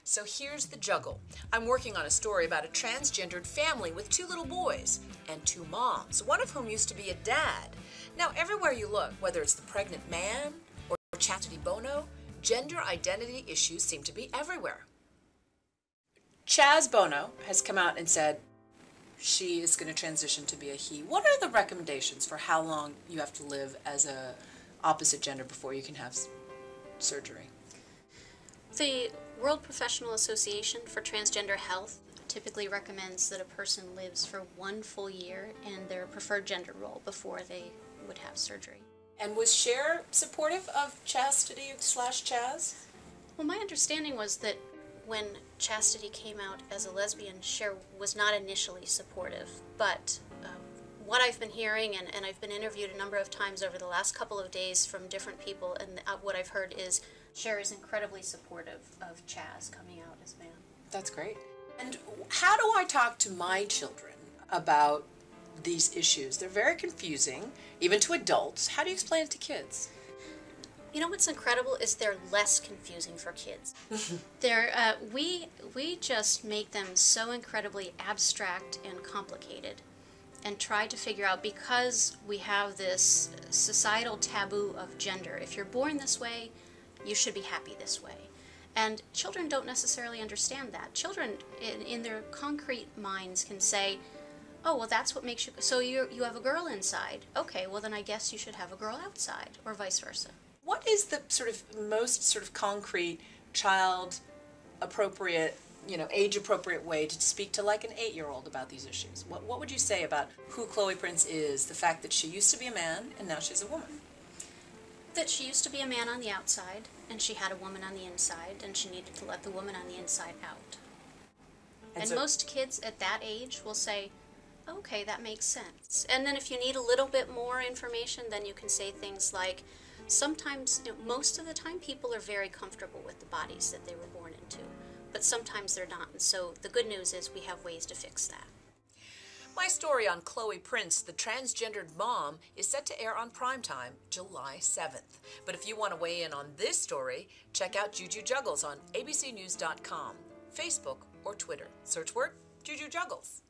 So here's the juggle. I'm working on a story about a transgendered family with 2 little boys and 2 moms, one of whom used to be a dad. Now, everywhere you look, whether it's the pregnant man or Chastity Bono, gender identity issues seem to be everywhere. Chaz Bono has come out and said she is going to transition to be a he. What are the recommendations for how long you have to live as a opposite gender before you can have surgery? The World Professional Association for Transgender Health typically recommends that a person lives for 1 full year in their preferred gender role before they would have surgery. And was Cher supportive of Chastity/Chaz? Well, my understanding was that when Chastity came out as a lesbian, Cher was not initially supportive, but what I've been hearing, and I've been interviewed a number of times over the last couple of days from different people, and what I've heard is Cher is incredibly supportive of Chaz coming out as man. That's great. And how do I talk to my children about these issues? They're very confusing, even to adults. How do you explain it to kids? You know what's incredible is they're less confusing for kids. We just make them so incredibly abstract and complicated and try to figure out, because we have this societal taboo of gender. If you're born this way, you should be happy this way. And children don't necessarily understand that. Children, in their concrete minds, can say, oh, well, that's what makes you... So you have a girl inside. Okay, well, then I guess you should have a girl outside, or vice versa. What is the most concrete, child-appropriate, age-appropriate way to speak to like an 8-year-old about these issues? What would you say about who Chloe Prince is, the fact that she used to be a man and now she's a woman? That she used to be a man on the outside, and she had a woman on the inside, and she needed to let the woman on the inside out. And most kids at that age will say, okay, that makes sense. And then if you need a little bit more information, then you can say things like, sometimes, most of the time, people are very comfortable with the bodies that they were born into, but sometimes they're not. And so the good news is we have ways to fix that. My story on Chloe Prince, the transgendered mom, is set to air on primetime July 7th. But if you want to weigh in on this story, check out Juju Juggles on abcnews.com, Facebook, or Twitter. Search word Juju Juggles.